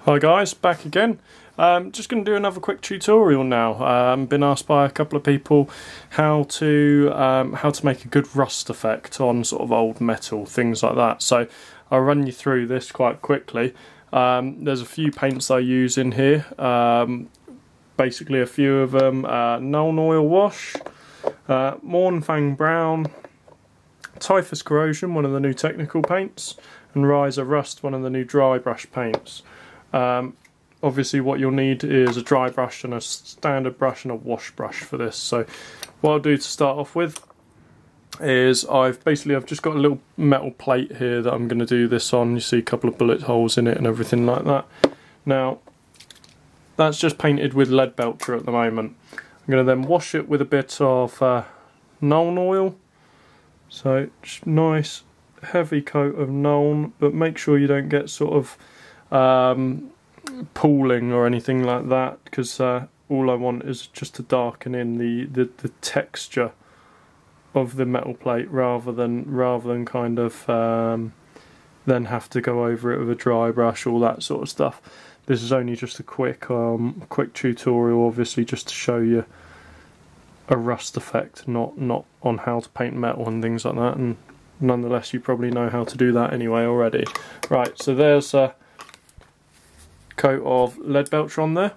Hi guys, back again. Just going to do another quick tutorial now. Been asked by a couple of people how to make a good rust effect on sort of old metal, things like that. So I'll run you through this quite quickly. There's a few paints I use in here. Basically a few of them: Nuln Oil Wash, Mournefang Brown, Typhus Corrosion, one of the new technical paints, and Ryza Rust, one of the new dry brush paints. Obviously what you'll need is a dry brush and a standard brush and a wash brush for this. So what I'll do to start off with is I've just got a little metal plate here that I'm going to do this on. You see a couple of bullet holes in it and everything like that. Now that's just painted with Leadbelcher at the moment. I'm going to then wash it with a bit of Nuln oil. So just nice heavy coat of Nuln, but make sure you don't get sort of pooling or anything like that, because all I want is just to darken in the texture of the metal plate rather than kind of then have to go over it with a dry brush, all that sort of stuff. This is only just a quick tutorial, obviously, just to show you a rust effect, not on how to paint metal and things like that, and nonetheless you probably know how to do that anyway already. Right, so there's a coat of Leadbelcher on there.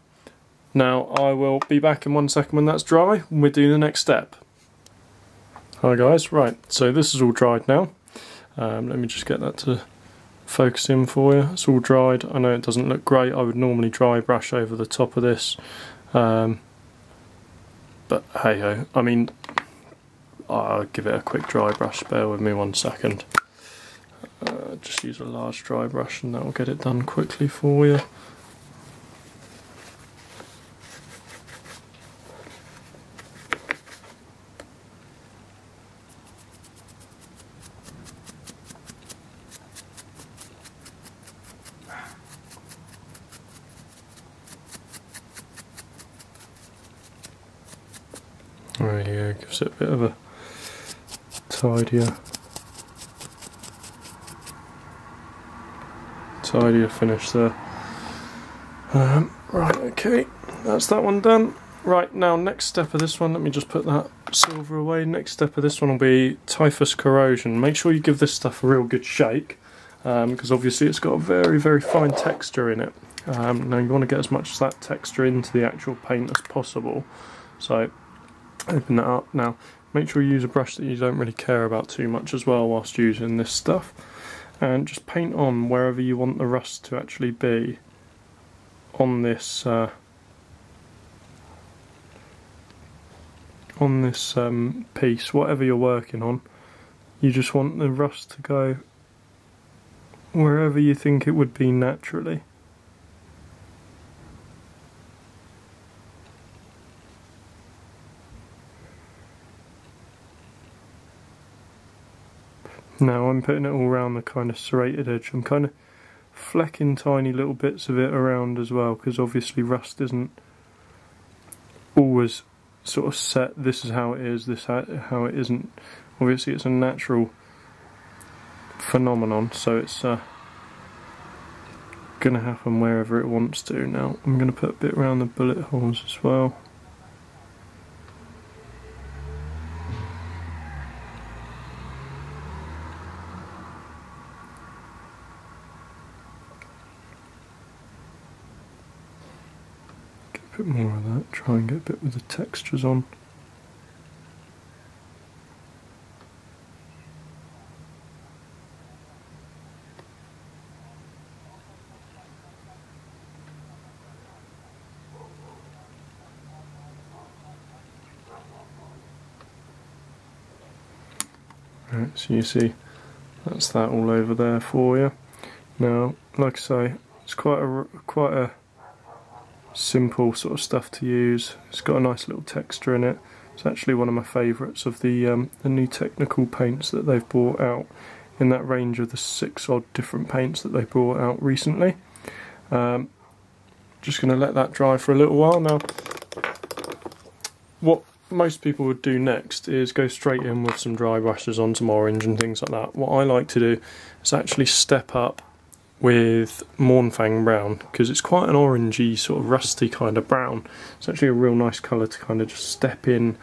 Now I will be back in 1 second when that's dry and we'll do the next step. Hi guys, right, so this is all dried now. Let me just get that to focus in for you. It's all dried. I know it doesn't look great. I would normally dry brush over the top of this, but hey ho, I mean, I'll give it a quick dry brush. Bear with me 1 second. Just use a large dry brush and that will get it done quickly for you. Right here, gives it a bit of a tidier finish there. Right, okay, that's that one done. Right, now next step of this one, let me just put that silver away. Next step of this one will be Typhus Corrosion. Make sure you give this stuff a real good shake, because obviously it's got a very, very fine texture in it. Now you want to get as much of that texture into the actual paint as possible. So open that up. Now make sure you use a brush that you don't really care about too much as well whilst using this stuff, and just paint on wherever you want the rust to actually be on this piece, whatever you're working on. You just want the rust to go wherever you think it would be naturally. Now I'm putting it all around the kind of serrated edge. I'm kind of flecking tiny little bits of it around as well, because obviously rust isn't always sort of set. This is how it is, this how it isn't. Obviously it's a natural phenomenon, so it's going to happen wherever it wants to. Now I'm going to put a bit around the bullet holes as well. A bit more of that, try and get a bit with the textures on. Right, so you see that's that all over there for you. Now, like I say, it's quite a simple sort of stuff to use. It's got a nice little texture in it. It's actually one of my favourites of the new technical paints that they've brought out, in that range of the 6 odd different paints that they brought out recently. Just going to let that dry for a little while. Now what most people would do next is go straight in with some dry brushes on some orange and things like that. What I like to do is actually step up with Mournefang Brown, because it's quite an orangey, sort of rusty kind of brown. It's actually a real nice colour to kind of just step in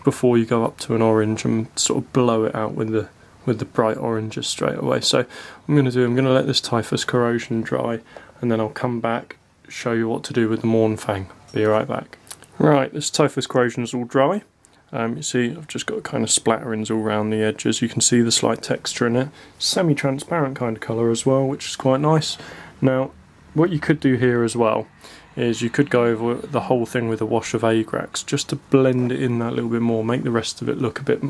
before you go up to an orange and sort of blow it out with the bright oranges straight away. So I'm going to let this Typhus Corrosion dry, and then I'll come back, show you what to do with the Mournefang. Be right back. Right, this Typhus Corrosion is all dry. You see I've just got kind of splatterings all around the edges. You can see the slight texture in it. Semi-transparent kind of colour as well, which is quite nice. Now, what you could do here as well is you could go over the whole thing with a wash of Agrax just to blend it in that little bit more, make the rest of it look a bit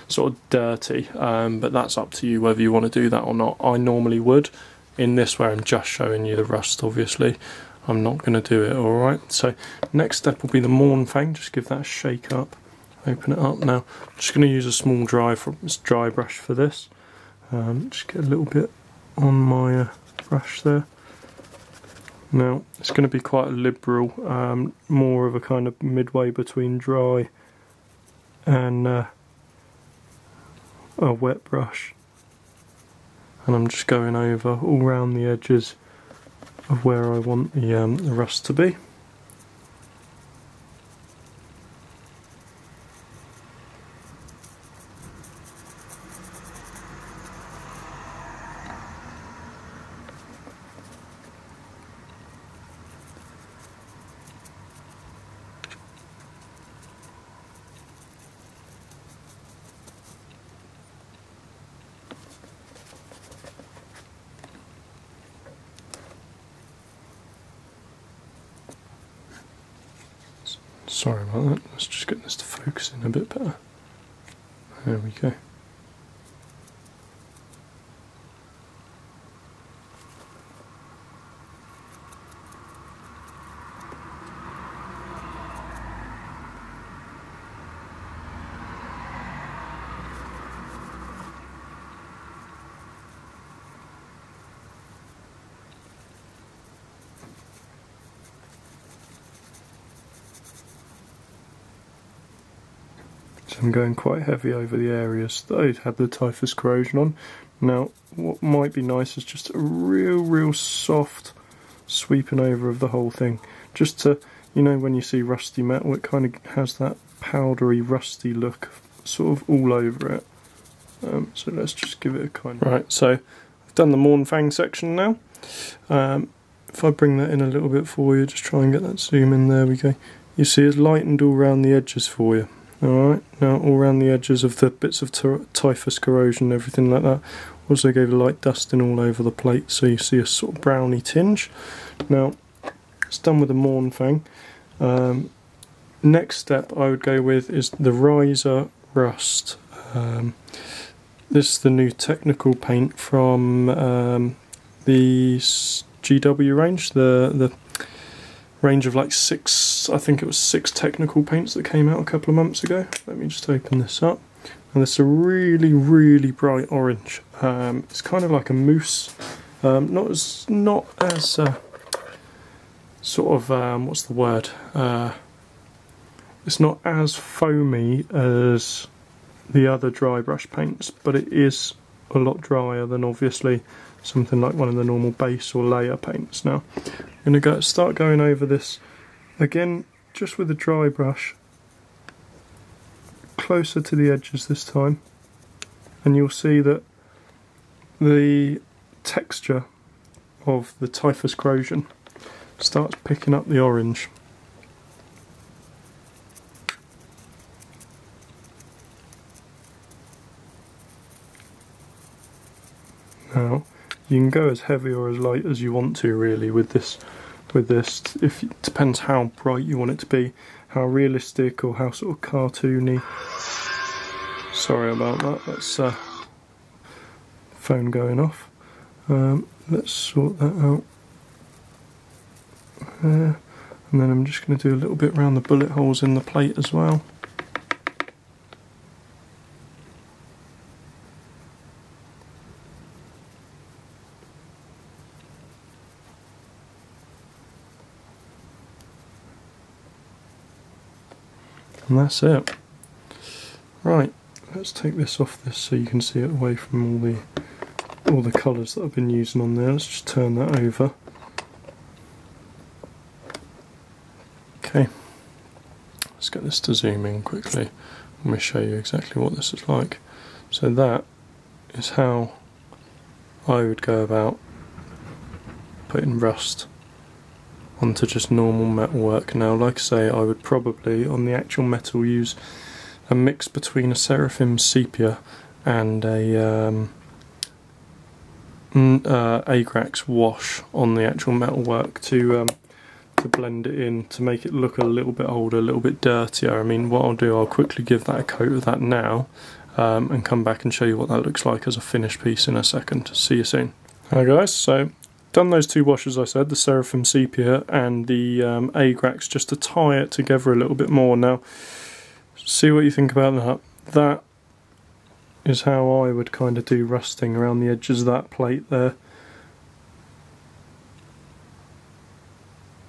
sort of dirty, but that's up to you whether you want to do that or not. I normally would. In this where I'm just showing you the rust, obviously I'm not going to do it. Alright, so next step will be the Mournefang. Just give that a shake up, open it up. Now I'm just going to use a small dry brush for this. Just get a little bit on my brush there. Now it's going to be quite a liberal, more of a kind of midway between dry and a wet brush, and I'm just going over all around the edges of where I want the rust to be. Sorry about that, let's just get this to focus in a bit better. There we go. So I'm going quite heavy over the areas that I had the Typhus Corrosion on. Now what might be nice is just a real soft sweeping over of the whole thing, just to, you know, when you see rusty metal it kind of has that powdery rusty look sort of all over it. So let's just give it a kind of... Right, so I've done the Mournefang section now. If I bring that in a little bit for you, just try and get that zoom in, there we go. You see it's lightened all around the edges for you. Alright, now all around the edges of the bits of Typhus Corrosion and everything like that. Also gave a light dusting all over the plate, so you see a sort of browny tinge. Now, it's done with the Mournefang. Next step I would go with is the Ryza Rust. This is the new technical paint from the GW range, the range of like I think it was 6 technical paints that came out a couple of months ago. Let me just open this up. And this is a really bright orange. It's kind of like a mousse, not as sort of what's the word? It's not as foamy as the other dry brush paints, but it is a lot drier than obviously something like one of the normal base or layer paints. Now I'm going to start going over this again just with a dry brush, closer to the edges this time, and you'll see that the texture of the Typhus Corrosion starts picking up the orange. Now you can go as heavy or as light as you want to really with this. If it depends how bright you want it to be, how realistic or how sort of cartoony. Sorry about that, that's phone going off. Let's sort that out there, and then I'm just going to do a little bit around the bullet holes in the plate as well. And that's it. Right, let's take this off this so you can see it away from all the all the colours that I've been using on there. Let's just turn that over. Okay, let's get this to zoom in quickly. Let me show you exactly what this is like. So that is how I would go about putting rust onto just normal metalwork. Now, like I say, I would probably on the actual metal use a mix between a Seraphim Sepia and a Agrax wash on the actual metalwork to blend it in, to make it look a little bit older, a little bit dirtier. I mean, what I'll do, I'll quickly give that a coat of that now and come back and show you what that looks like as a finished piece in a second. See you soon. Hi guys, so done those two washes I said, the Seraphim Sepia and the Agrax, just to tie it together a little bit more. Now, see what you think about that. That is how I would kind of do rusting around the edges of that plate there.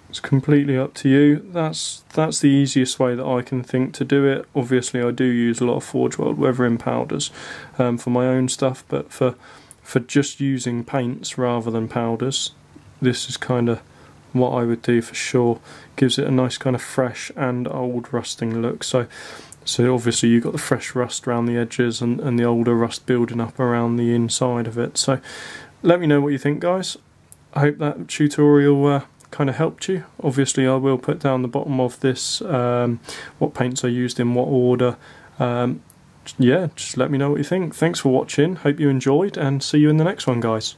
It's completely up to you. That's the easiest way that I can think to do it. Obviously I do use a lot of Forge World weathering powders for my own stuff, but for just using paints rather than powders, this is kind of what I would do for sure. Gives it a nice kind of fresh and old rusting look. So obviously you've got the fresh rust around the edges and the older rust building up around the inside of it. So let me know what you think, guys. I hope that tutorial kind of helped you. Obviously I will put down the bottom of this what paints I used in what order. Yeah, just let me know what you think. Thanks for watching, hope you enjoyed, and see you in the next one, guys.